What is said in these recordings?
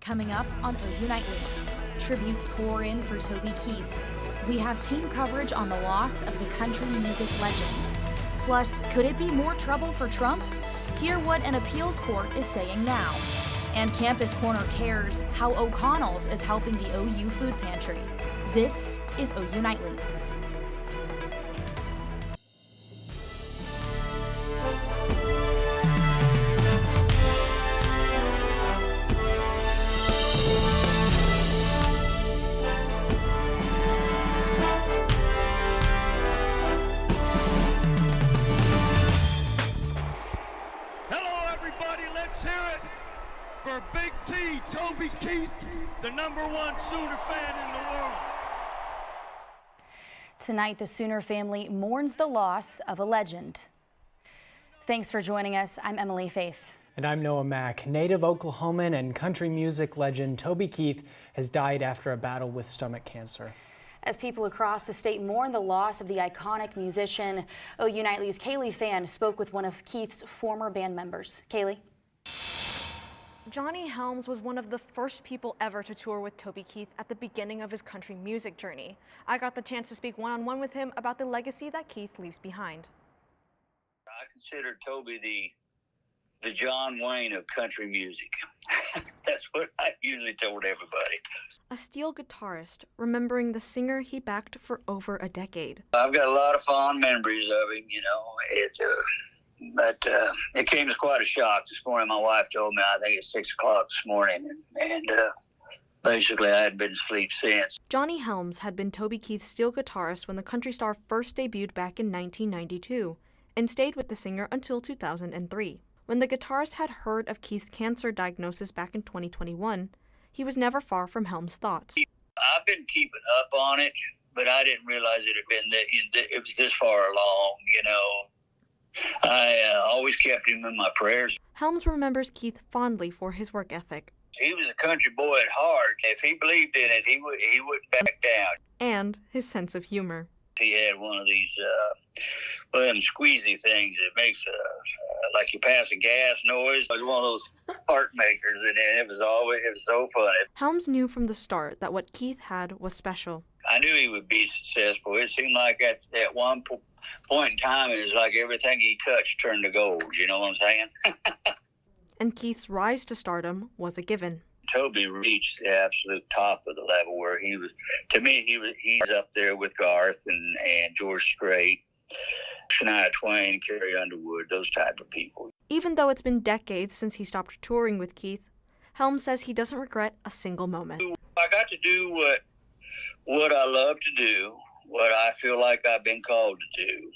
Coming up on OU Nightly. Tributes pour in for Toby Keith. We have team coverage on the loss of the country music legend. Plus, could it be more trouble for Trump? Hear what an appeals court is saying now. And Campus Corner cares how O'Connell's is helping the OU food pantry. This is OU Nightly. For Big T, Toby Keith, the #1 Sooner fan in the world. Tonight, the Sooner family mourns the loss of a legend. Thanks for joining us. I'm Emily Faith. And I'm Noah Mack. Native Oklahoman and country music legend Toby Keith has died after a battle with stomach cancer. As people across the state mourn the loss of the iconic musician, OU Nightly's Kaylee Fan spoke with one of Keith's former band members. Kaylee? Johnny Helms was one of the first people ever to tour with Toby Keith at the beginning of his country music journey. I got the chance to speak one-on-one with him about the legacy that Keith leaves behind. I consider Toby the John Wayne of country music. That's what I usually told everybody. A steel guitarist, remembering the singer he backed for over a decade. I've got a lot of fond memories of him, But it came as quite a shock this morning. My wife told me, I think it's 6 o'clock this morning, and basically I hadn't been asleep since. Johnny Helms had been Toby Keith's steel guitarist when the country star first debuted back in 1992, and stayed with the singer until 2003. When the guitarist had heard of Keith's cancer diagnosis back in 2021, he was never far from Helms' thoughts. I've been keeping up on it, but I didn't realize it was this far along, I always kept him in my prayers. Helms remembers Keith fondly for his work ethic. He was a country boy at heart. If he believed in it, he wouldn't back down. And his sense of humor. He had one of these, them squeezy things that makes like you pass a gas noise. It was one of those heart makers, and it was so funny. Helms knew from the start that what Keith had was special. I knew he would be successful. It seemed like at one point in time, it was like everything he touched turned to gold. You know what I'm saying? And Keith's rise to stardom was a given. Toby reached the absolute top of the level where he was. To me, he's up there with Garth and George Strait, Shania Twain, Carrie Underwood, those type of people. Even though it's been decades since he stopped touring with Keith, Helms says he doesn't regret a single moment. I got to do what I love to do, what I feel like I've been called to do.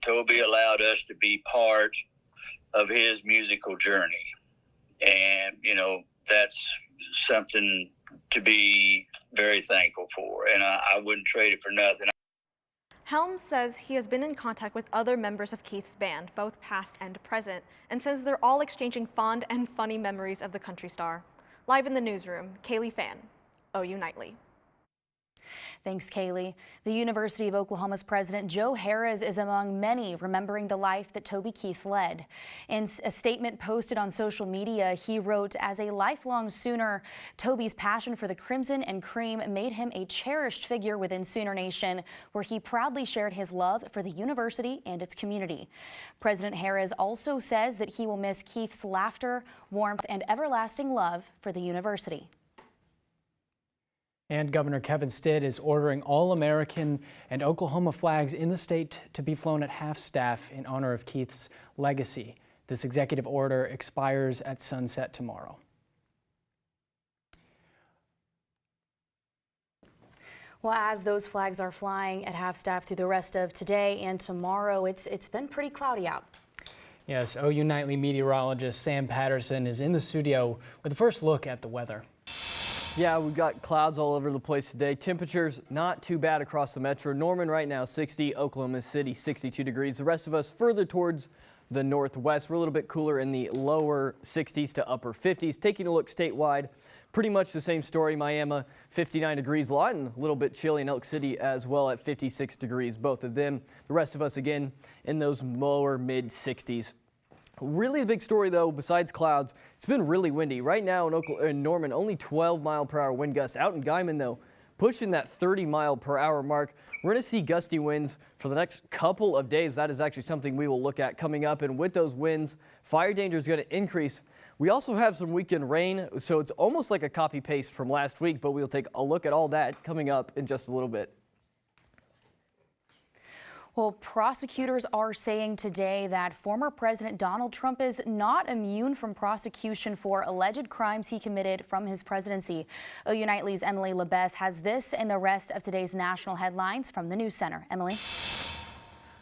Toby allowed us to be part of his musical journey. And, that's something to be very thankful for. And I wouldn't trade it for nothing. Helms says he has been in contact with other members of Keith's band, both past and present, and says they're all exchanging fond and funny memories of the country star. Live in the newsroom, Kaylee Fan, OU Nightly. Thanks, Kaylee. The University of Oklahoma's president, Joe Harris, is among many remembering the life that Toby Keith led. In a statement posted on social media, he wrote, "As a lifelong Sooner, Toby's passion for the Crimson and Cream made him a cherished figure within Sooner Nation, where he proudly shared his love for the university and its community." President Harris also says that he will miss Keith's laughter, warmth, and everlasting love for the university. And Governor Kevin Stitt is ordering all American and Oklahoma flags in the state to be flown at half-staff in honor of Keith's legacy. This executive order expires at sunset tomorrow. Well, as those flags are flying at half-staff through the rest of today and tomorrow, it's been pretty cloudy out. Yes, OU Nightly meteorologist Sam Patterson is in the studio with the first look at the weather. Yeah, we've got clouds all over the place today. Temperatures not too bad across the metro. Norman right now 60, Oklahoma City 62 degrees. The rest of us further towards the northwest. We're a little bit cooler in the lower 60s to upper 50s. Taking a look statewide, pretty much the same story. Miami 59 degrees, Lawton a little bit chilly in Elk City as well at 56 degrees. Both of them. The rest of us again in those lower mid 60s. Really big story though, besides clouds, it's been really windy. Right now in Norman, only 12-mile-per-hour wind gusts. Out in Guyman though, pushing that 30-mile-per-hour mark. We're going to see gusty winds for the next couple of days. That is actually something we will look at coming up. And with those winds, fire danger is going to increase. We also have some weekend rain, so it's almost like a copy-paste from last week, but we'll take a look at all that coming up in just a little bit. Well, prosecutors are saying today that former President Donald Trump is not immune from prosecution for alleged crimes he committed from his presidency. OU Nightly's Emily LaBeth has this and the rest of today's national headlines from the News Center. Emily?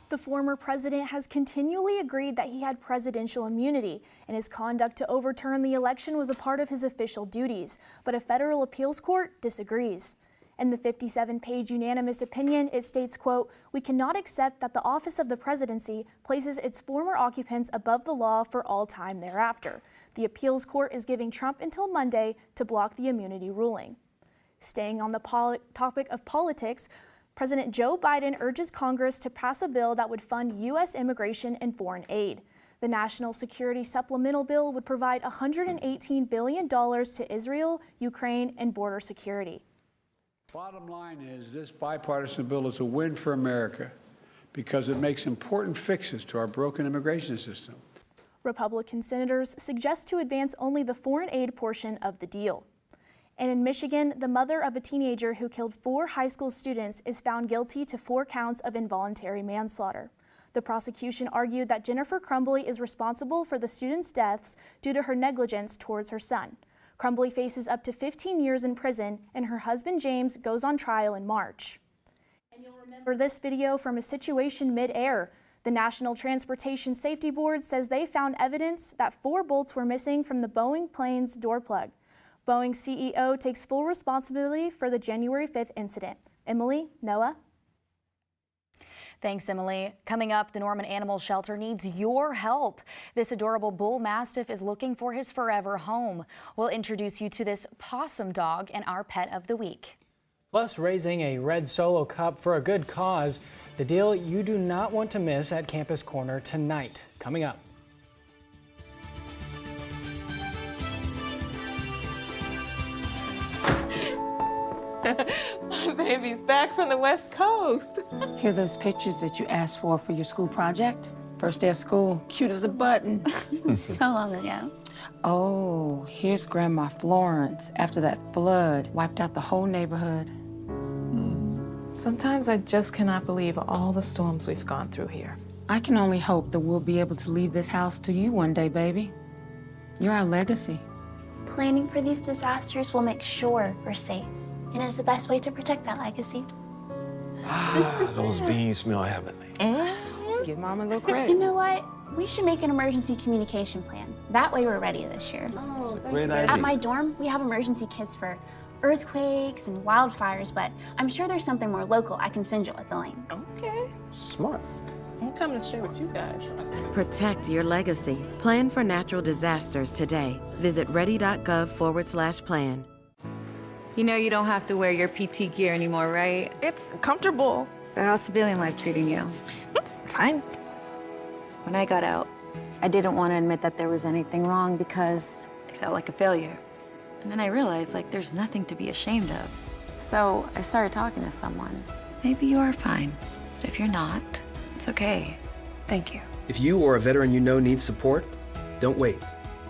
The former president has continually agreed that he had presidential immunity, and his conduct to overturn the election was a part of his official duties. But a federal appeals court disagrees. In the 57-page unanimous opinion, it states, quote, "We cannot accept that the office of the presidency places its former occupants above the law for all time thereafter. The appeals court is giving Trump until Monday to block the immunity ruling." Staying on the topic of politics, President Joe Biden urges Congress to pass a bill that would fund U.S. immigration and foreign aid. The National Security Supplemental Bill would provide $118 billion to Israel, Ukraine, and border security. Bottom line is this bipartisan bill is a win for America because it makes important fixes to our broken immigration system. Republican senators suggest to advance only the foreign aid portion of the deal. And in Michigan, the mother of a teenager who killed 4 high school students is found guilty to 4 counts of involuntary manslaughter. The prosecution argued that Jennifer Crumbley is responsible for the students' deaths due to her negligence towards her son. Crumbley faces up to 15 years in prison, and her husband James goes on trial in March. And you'll remember this video from a situation mid-air. The National Transportation Safety Board says they found evidence that 4 bolts were missing from the Boeing plane's door plug. Boeing CEO takes full responsibility for the January 5th incident. Emily, Noah? Thanks, Emily. Coming up, the Norman Animal Shelter needs your help. This adorable bull mastiff is looking for his forever home. We'll introduce you to this possum dog and our pet of the week. Plus, raising a red Solo cup for a good cause. The deal you do not want to miss at Campus Corner tonight. Coming up. My baby's back from the West Coast. Here are those pictures that you asked for your school project? First day of school, cute as a button. So long ago. Oh, here's Grandma Florence after that flood wiped out the whole neighborhood. Sometimes I just cannot believe all the storms we've gone through here. I can only hope that we'll be able to leave this house to you one day, baby. You're our legacy. Planning for these disasters will make sure we're safe, and is the best way to protect that legacy. Ah, those beans smell heavenly. Give Mom a little credit. You know what? We should make an emergency communication plan. That way we're ready this year. Oh, Great idea. At my dorm, we have emergency kits for earthquakes and wildfires, but I'm sure there's something more local I can send you with the link. Okay. Smart. I'm coming to share with you guys. Protect your legacy. Plan for natural disasters today. Visit ready.gov/plan. You know you don't have to wear your PT gear anymore, right? It's comfortable. So how's civilian life treating you? It's fine. When I got out, I didn't want to admit that there was anything wrong because I felt like a failure. And then I realized, like, there's nothing to be ashamed of. So I started talking to someone. Maybe you are fine, but if you're not, it's okay. Thank you. If you or a veteran you know needs support, don't wait.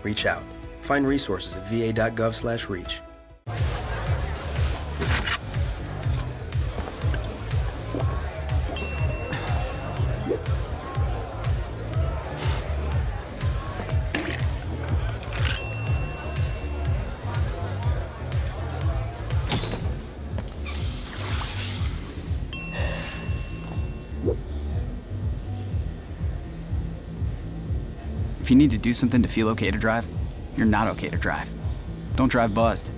Reach out. Find resources at va.gov/reach. If you need to do something to feel okay to drive, you're not okay to drive. Don't drive buzzed.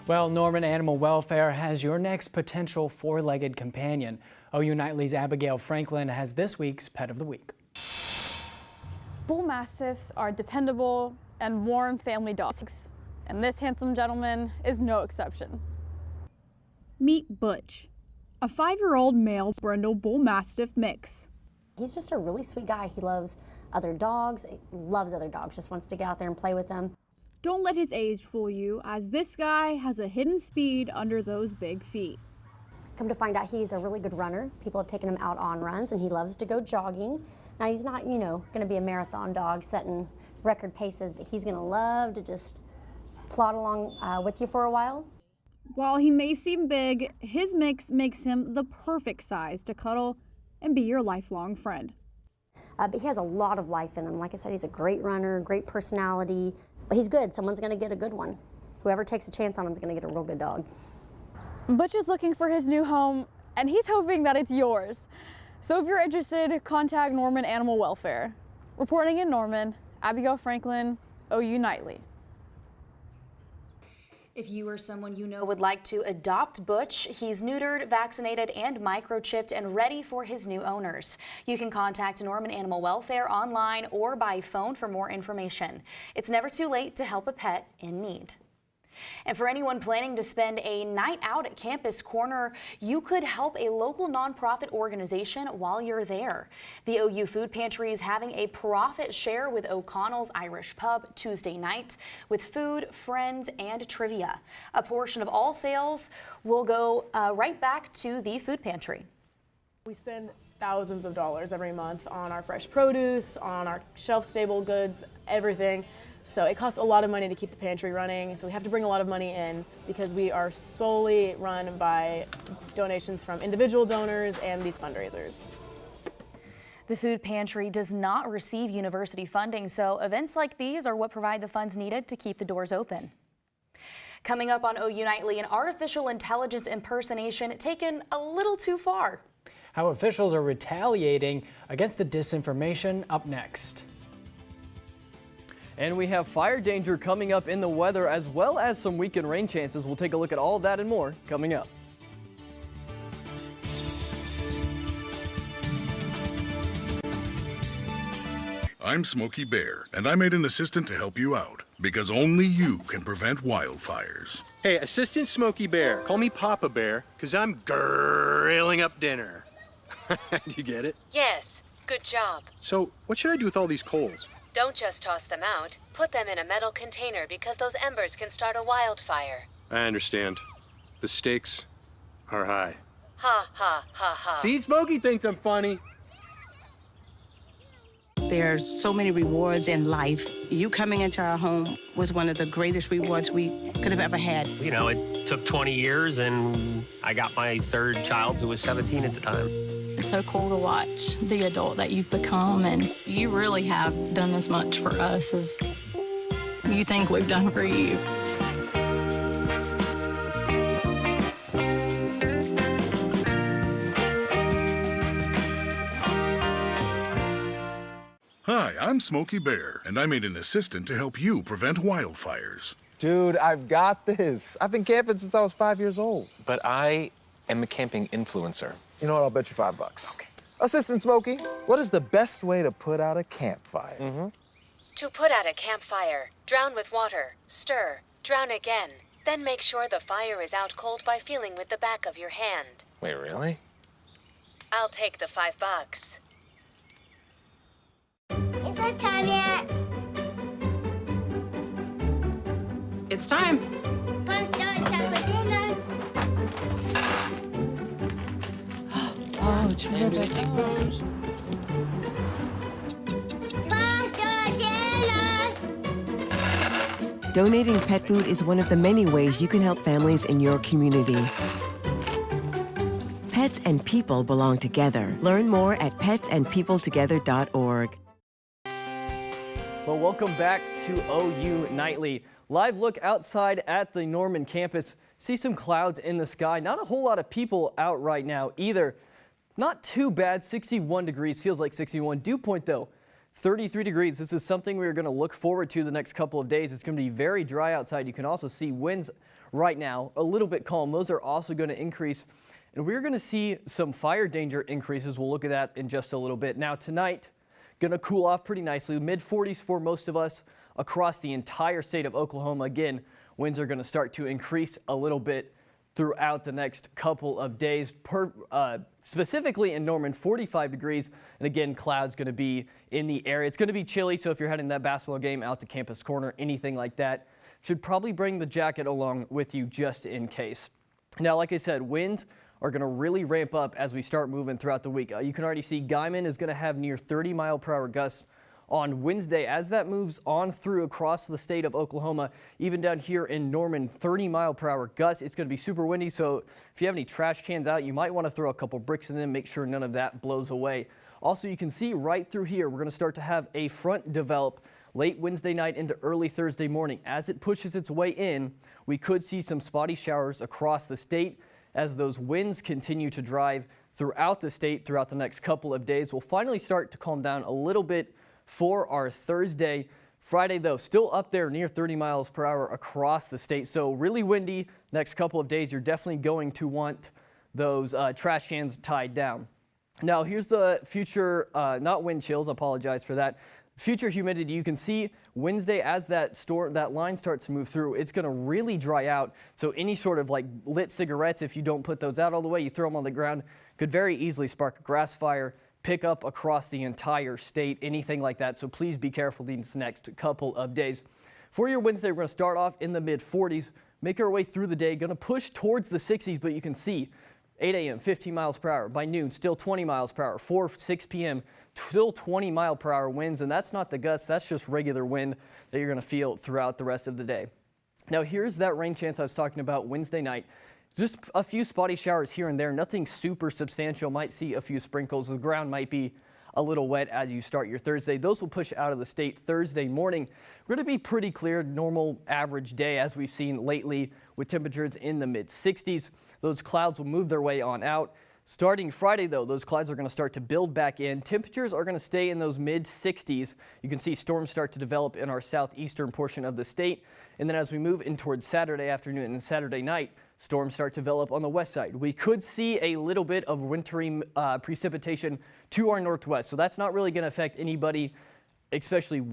Well, Norman Animal Welfare has your next potential 4-legged companion. OU Nightly's Abigail Franklin has this week's Pet of the Week. Bull Mastiffs are dependable and warm family dogs, and this handsome gentleman is no exception. Meet Butch, a 5-year-old male brindle Bull Mastiff mix. He's just a really sweet guy. He loves other dogs, just wants to get out there and play with them. Don't let his age fool you, as this guy has a hidden speed under those big feet. Come to find out, he's a really good runner. People have taken him out on runs, and he loves to go jogging. Now, he's not, going to be a marathon dog setting record paces, but he's going to love to just plod along with you for a while. While he may seem big, his mix makes him the perfect size to cuddle and be your lifelong friend. But he has a lot of life in him. Like I said, he's a great runner, great personality, but he's good. Someone's going to get a good one. Whoever takes a chance on him is going to get a real good dog. Butch is looking for his new home, and he's hoping that it's yours. So if you're interested, contact Norman Animal Welfare. Reporting in Norman, Abigail Franklin, OU Nightly. If you or someone you know would like to adopt Butch, he's neutered, vaccinated, and microchipped and ready for his new owners. You can contact Norman Animal Welfare online or by phone for more information. It's never too late to help a pet in need. And for anyone planning to spend a night out at Campus Corner, you could help a local nonprofit organization while you're there. The OU Food Pantry is having a profit share with O'Connell's Irish Pub Tuesday night with food, friends, and trivia. A portion of all sales will go right back to the food pantry. We spend thousands of dollars every month on our fresh produce, on our shelf-stable goods, everything. So it costs a lot of money to keep the pantry running, so we have to bring a lot of money in because we are solely run by donations from individual donors and these fundraisers. The food pantry does not receive university funding, so events like these are what provide the funds needed to keep the doors open. Coming up on OU Nightly, an artificial intelligence impersonation taken a little too far. How officials are retaliating against the disinformation up next. And we have fire danger coming up in the weather as well as some weekend rain chances. We'll take a look at all of that and more coming up. I'm Smokey Bear, and I made an assistant to help you out because only you can prevent wildfires. Hey, Assistant Smokey Bear, call me Papa Bear because I'm grilling up dinner. Do you get it? Yes, good job. So, what should I do with all these coals? Don't just toss them out. Put them in a metal container because those embers can start a wildfire. I understand. The stakes are high. Ha, ha, ha, ha. See, Smokey thinks I'm funny. There's so many rewards in life. You coming into our home was one of the greatest rewards we could have ever had. You know, it took 20 years, and I got my third child, who was 17 at the time. It's so cool to watch the adult that you've become, and you really have done as much for us as you think we've done for you. Hi, I'm Smokey Bear, and I made an assistant to help you prevent wildfires. Dude, I've got this. I've been camping since I was 5 years old. But I am a camping influencer. You know what? I'll bet you $5. Okay. Assistant Smokey, what is the best way to put out a campfire? To put out a campfire, drown with water, stir, drown again. Then make sure the fire is out cold by feeling with the back of your hand. Wait, really? I'll take the $5. Is it time yet? It's time. Let's start time for dinner. Oh, terrific. Donating pet food is one of the many ways you can help families in your community. Pets and people belong together. Learn more at petsandpeopletogether.org. Well, welcome back to OU Nightly. Live look outside at the Norman campus. See some clouds in the sky. Not a whole lot of people out right now either. Not too bad, 61 degrees, feels like 61. Dew point though, 33 degrees. This is something we're going to look forward to the next couple of days. It's going to be very dry outside. You can also see winds right now, a little bit calm. Those are also going to increase. And we're going to see some fire danger increases. We'll look at that in just a little bit. Now tonight, Gonna cool off pretty nicely. Mid-40s for most of us across the entire state of Oklahoma. Again, winds are gonna start to increase a little bit throughout the next couple of days. Specifically in Norman, 45 degrees. And again, clouds going to be in the area. It's going to be chilly, so if you're heading that basketball game out to Campus Corner, anything like that, should probably bring the jacket along with you just in case. Now, like I said, winds are going to really ramp up as we start moving throughout the week. You can already see Guymon is going to have near 30-mile-per-hour gusts on Wednesday as that moves on through across the state of Oklahoma. Even down here in Norman, 30-mile-per-hour gusts. It's going to be super windy, so if you have any trash cans out, you might want to throw a couple bricks in them, make sure none of that blows away. Also, you can see right through here, we're going to start to have a front develop late Wednesday night into early Thursday morning. As it pushes its way in, we could see some spotty showers across the state as those winds continue to drive throughout the state throughout the next couple of days. We'll finally start to calm down a little bit for our Thursday. Friday, though, still up there near 30 miles per hour across the state. So really windy next couple of days. You're definitely going to want those trash cans tied down. Now, here's the future, not wind chills, apologize for that. Future humidity, you can see Wednesday as that line starts to move through, it's going to really dry out. So any sort of like lit cigarettes, if you don't put those out all the way, you throw them on the ground, could very easily spark a grass fire, pick up across the entire state, anything like that. So please be careful these next couple of days. For your Wednesday, we're going to start off in the mid-40s, make our way through the day, going to push towards the 60s, but you can see 8 a.m., 15 miles per hour. By noon, still 20 miles per hour. 6 p.m., still 20 mile per hour winds, and that's not the gusts, that's just regular wind that you're going to feel throughout the rest of the day. Now, here's that rain chance I was talking about Wednesday night. Just a few spotty showers here and there, nothing super substantial. Might see a few sprinkles. The ground might be a little wet as you start your Thursday. Those will push out of the state Thursday morning. We're going to be pretty clear, normal average day as we've seen lately with temperatures in the mid-60s. Those clouds will move their way on out. Starting Friday, though, those clouds are going to start to build back in. Temperatures are going to stay in those mid-60s. You can see storms start to develop in our southeastern portion of the state. And then as we move in towards Saturday afternoon and Saturday night, storms start to develop on the west side. We could see a little bit of wintry precipitation to our northwest. So that's not really going to affect anybody, especially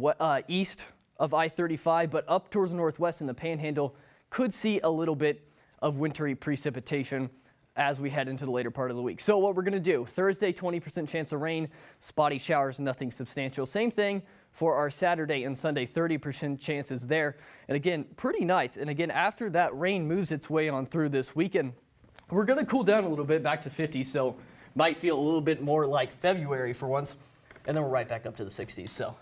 east of I-35, but up towards the northwest in the Panhandle could see a little bit of wintry precipitation as we head into the later part of the week. So what we're going to do, Thursday, 20% chance of rain, spotty showers, nothing substantial. Same thing for our Saturday and Sunday, 30% chances there. And again, pretty nice. And again, after that rain moves its way on through this weekend, we're going to cool down a little bit back to 50. So might feel a little bit more like February for once. And then we're right back up to the 60s. So.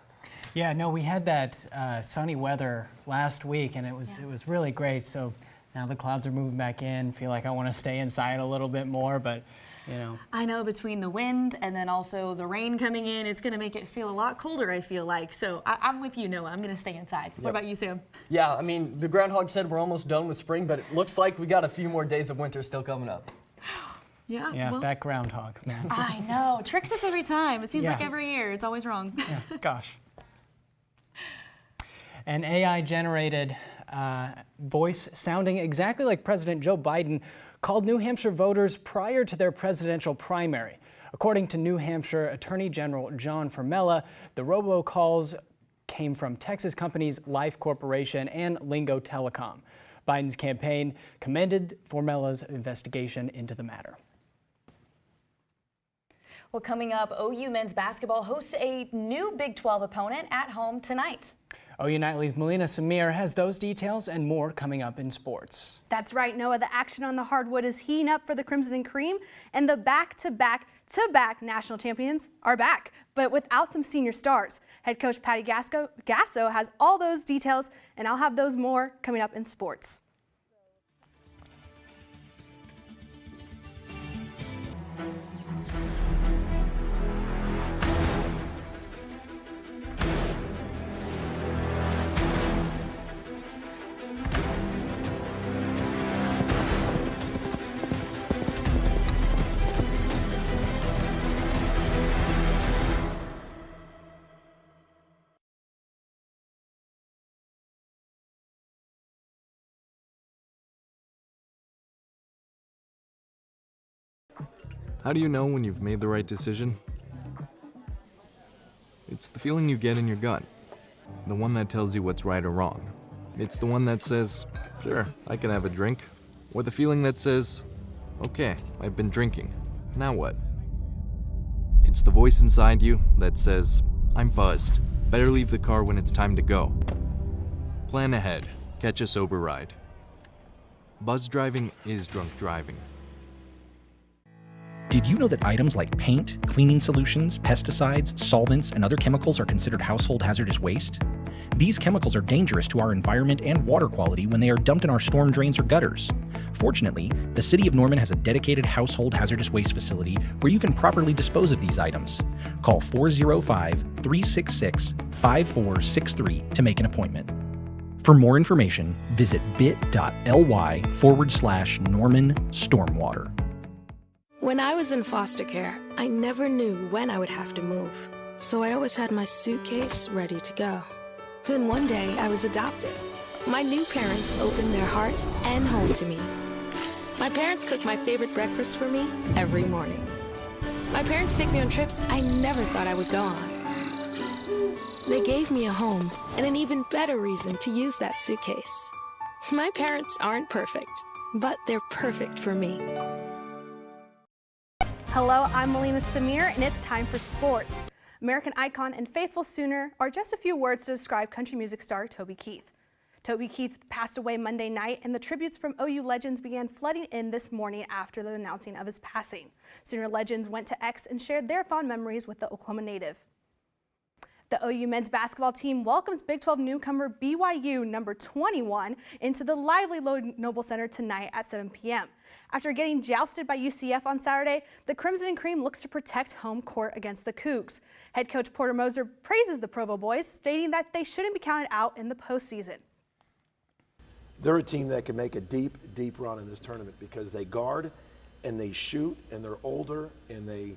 Yeah, no, we had that sunny weather last week, and it was really great. So now the clouds are moving back in. Feel like I want to stay inside a little bit more, but you know. I know, between the wind and then also the rain coming in, it's going to make it feel a lot colder, I feel like. So I'm with you, Noah. I'm going to stay inside. What about you, Sam? Yeah, I mean, the groundhog said we're almost done with spring, but it looks like we got a few more days of winter still coming up. Yeah, well, that groundhog, man. I know. Tricks us every time. It seems like every year. It's always wrong. Yeah, gosh. An AI-generated voice sounding exactly like President Joe Biden called New Hampshire voters prior to their presidential primary. According to New Hampshire Attorney General John Formella, the robocalls came from Texas companies Life Corporation and Lingo Telecom. Biden's campaign commended Formella's investigation into the matter. Well, coming up, OU men's basketball hosts a new Big 12 opponent at home tonight. OU Nightly's Melina Samir has those details and more coming up in sports. That's right, Noah. The action on the hardwood is heating up for the Crimson and Cream, and the back-to-back national champions are back, but without some senior stars. Head coach Patty Gasso has all those details, and I'll have those more coming up in sports. How do you know when you've made the right decision? It's the feeling you get in your gut. The one that tells you what's right or wrong. It's the one that says, sure, I can have a drink. Or the feeling that says, okay, I've been drinking. Now what? It's the voice inside you that says, I'm buzzed. Better leave the car when it's time to go. Plan ahead. Catch a sober ride. Buzz driving is drunk driving. Did you know that items like paint, cleaning solutions, pesticides, solvents, and other chemicals are considered household hazardous waste? These chemicals are dangerous to our environment and water quality when they are dumped in our storm drains or gutters. Fortunately, the City of Norman has a dedicated household hazardous waste facility where you can properly dispose of these items. Call 405-366-5463 to make an appointment. For more information, visit bit.ly/Norman Stormwater. When I was in foster care, I never knew when I would have to move, so I always had my suitcase ready to go. Then one day, I was adopted. My new parents opened their hearts and home to me. My parents cook my favorite breakfast for me every morning. My parents take me on trips I never thought I would go on. They gave me a home and an even better reason to use that suitcase. My parents aren't perfect, but they're perfect for me. Hello, I'm Melina Samir, and it's time for sports. American icon and faithful Sooner are just a few words to describe country music star Toby Keith. Toby Keith passed away Monday night, and the tributes from OU legends began flooding in this morning after the announcing of his passing. Sooner legends went to X and shared their fond memories with the Oklahoma native. The OU men's basketball team welcomes Big 12 newcomer BYU number 21 into the lively Lloyd Noble Center tonight at 7 p.m. After getting jousted by UCF on Saturday, the Crimson and Cream looks to protect home court against the Cougs. Head coach Porter Moser praises the Provo boys, stating that they shouldn't be counted out in the postseason. They're a team that can make a deep, deep run in this tournament because they guard and they shoot and they're older and they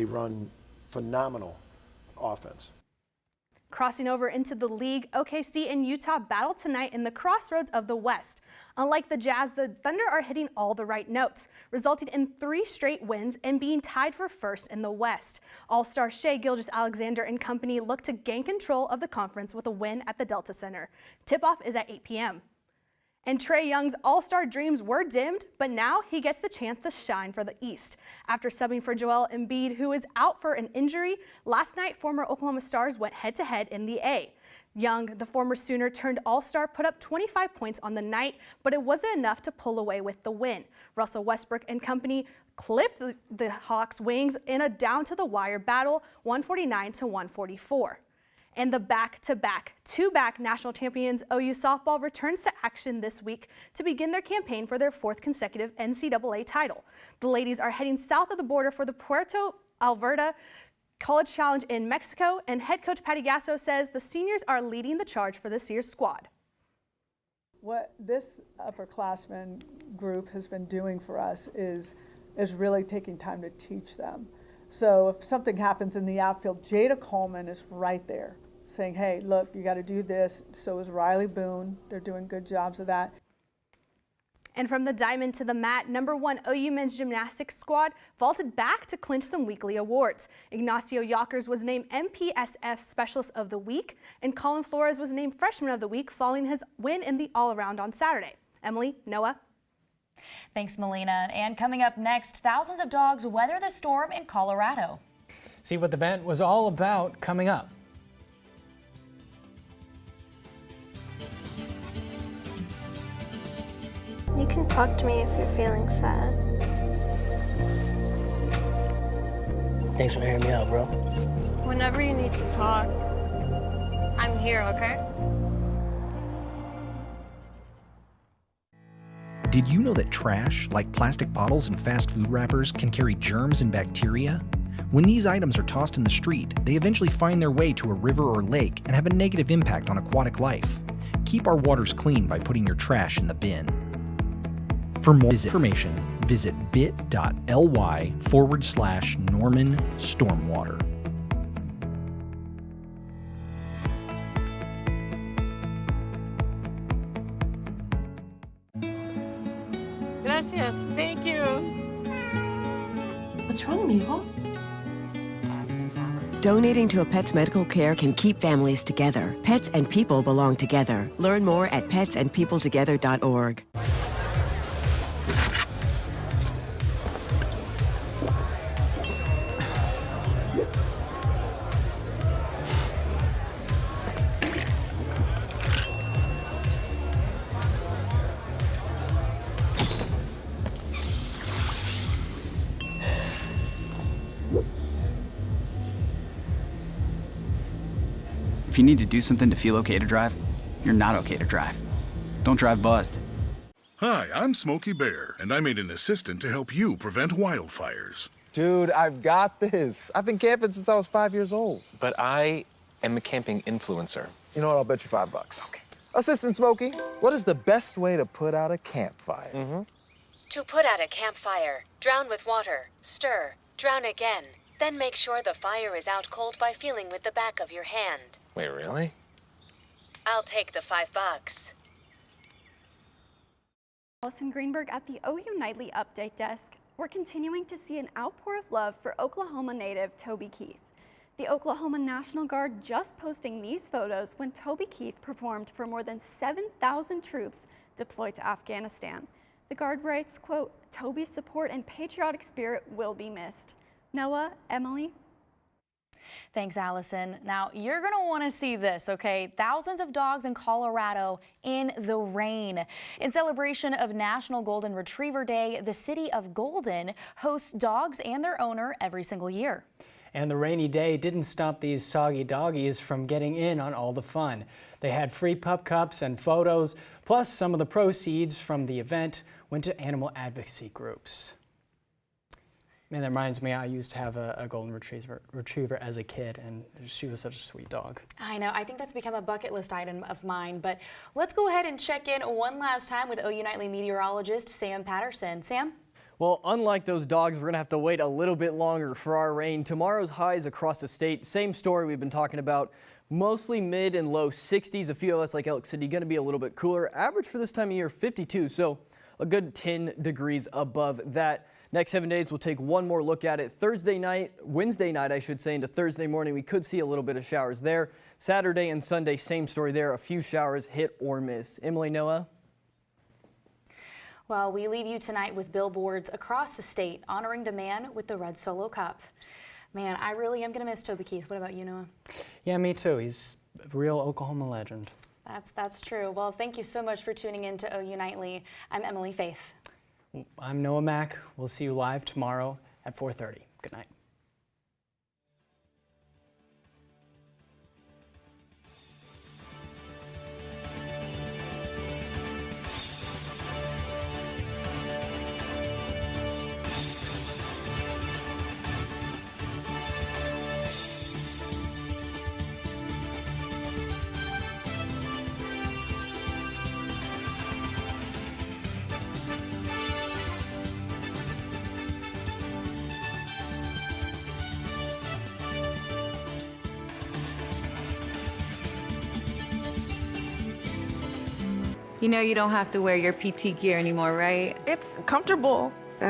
run phenomenal offense. Crossing over into the league, OKC and Utah battle tonight in the crossroads of the West. Unlike the Jazz, the Thunder are hitting all the right notes, resulting in 3 straight wins and being tied for first in the West. All-star Shai Gilgeous-Alexander and company look to gain control of the conference with a win at the Delta Center. Tip-off is at 8 p.m. And Trae Young's all-star dreams were dimmed, but now he gets the chance to shine for the East. After subbing for Joel Embiid, who is out for an injury, last night former Oklahoma Stars went head-to-head in the A. Young, the former Sooner turned all-star, put up 25 points on the night, but it wasn't enough to pull away with the win. Russell Westbrook and company clipped the Hawks' wings in a down-to-the-wire battle, 149-144. And the two-back national champions OU softball returns to action this week to begin their campaign for their 4th consecutive NCAA title. The ladies are heading south of the border for the Puerto Vallarta College Challenge in Mexico, and head coach Patty Gasso says the seniors are leading the charge for this year's squad. What this upperclassmen group has been doing for us is really taking time to teach them. So if something happens in the outfield, Jada Coleman is right there saying, hey, look, you got to do this. So is Riley Boone. They're doing good jobs of that. And from the diamond to the mat, number 1 OU men's gymnastics squad vaulted back to clinch some weekly awards. Ignacio Yockers was named MPSF Specialist of the Week, and Colin Flores was named Freshman of the Week following his win in the all-around on Saturday. Emily, Noah. Thanks, Melina. And coming up next, thousands of dogs weather the storm in Colorado. See what the event was all about coming up. You can talk to me if you're feeling sad. Thanks for hearing me out, bro. Whenever you need to talk, I'm here, okay? Did you know that trash, like plastic bottles and fast food wrappers, can carry germs and bacteria? When these items are tossed in the street, they eventually find their way to a river or lake and have a negative impact on aquatic life. Keep our waters clean by putting your trash in the bin. For more information, visit bit.ly/Norman Stormwater. Gracias. Thank you. What's wrong, mijo? Donating to a pet's medical care can keep families together. Pets and people belong together. Learn more at petsandpeopletogether.org. If you need to do something to feel okay to drive, you're not okay to drive. Don't drive buzzed. Hi, I'm Smokey Bear, and I made an assistant to help you prevent wildfires. Dude, I've got this. I've been camping since I was 5 years old. But I am a camping influencer. You know what? I'll bet you $5. Okay. Assistant Smokey, what is the best way to put out a campfire? To put out a campfire, drown with water, stir, drown again. Then make sure the fire is out cold by feeling with the back of your hand. Wait, really? I'll take the $5. Allison Greenberg at the OU Nightly Update Desk. We're continuing to see an outpour of love for Oklahoma native Toby Keith. The Oklahoma National Guard just posting these photos when Toby Keith performed for more than 7,000 troops deployed to Afghanistan. The Guard writes, quote, "Toby's support and patriotic spirit will be missed." Noah, Emily. Thanks, Allison. Now, you're going to want to see this, okay? Thousands of dogs in Colorado in the rain. In celebration of National Golden Retriever Day, the city of Golden hosts dogs and their owner every single year. And the rainy day didn't stop these soggy doggies from getting in on all the fun. They had free pup cups and photos, plus some of the proceeds from the event went to animal advocacy groups. Man, that reminds me, I used to have a golden retriever as a kid, and she was such a sweet dog. I know. I think that's become a bucket list item of mine, but let's go ahead and check in one last time with OU Nightly meteorologist Sam Patterson. Sam? Well, unlike those dogs, we're going to have to wait a little bit longer for our rain. Tomorrow's highs across the state, same story we've been talking about. Mostly mid and low 60s. A few of us like Elk City going to be a little bit cooler. Average for this time of year, 52, so a good 10 degrees above that. Next 7 days, we'll take one more look at it. Wednesday night, I should say, into Thursday morning, we could see a little bit of showers there. Saturday and Sunday, same story there. A few showers hit or miss. Emily, Noah? Well, we leave you tonight with billboards across the state honoring the man with the red Solo Cup. Man, I really am going to miss Toby Keith. What about you, Noah? Yeah, me too. He's a real Oklahoma legend. That's true. Well, thank you so much for tuning in to OU Nightly. I'm Emily Faith. I'm Noah Mack. We'll see you live tomorrow at 4:30. Good night. You know you don't have to wear your PT gear anymore, right? It's comfortable.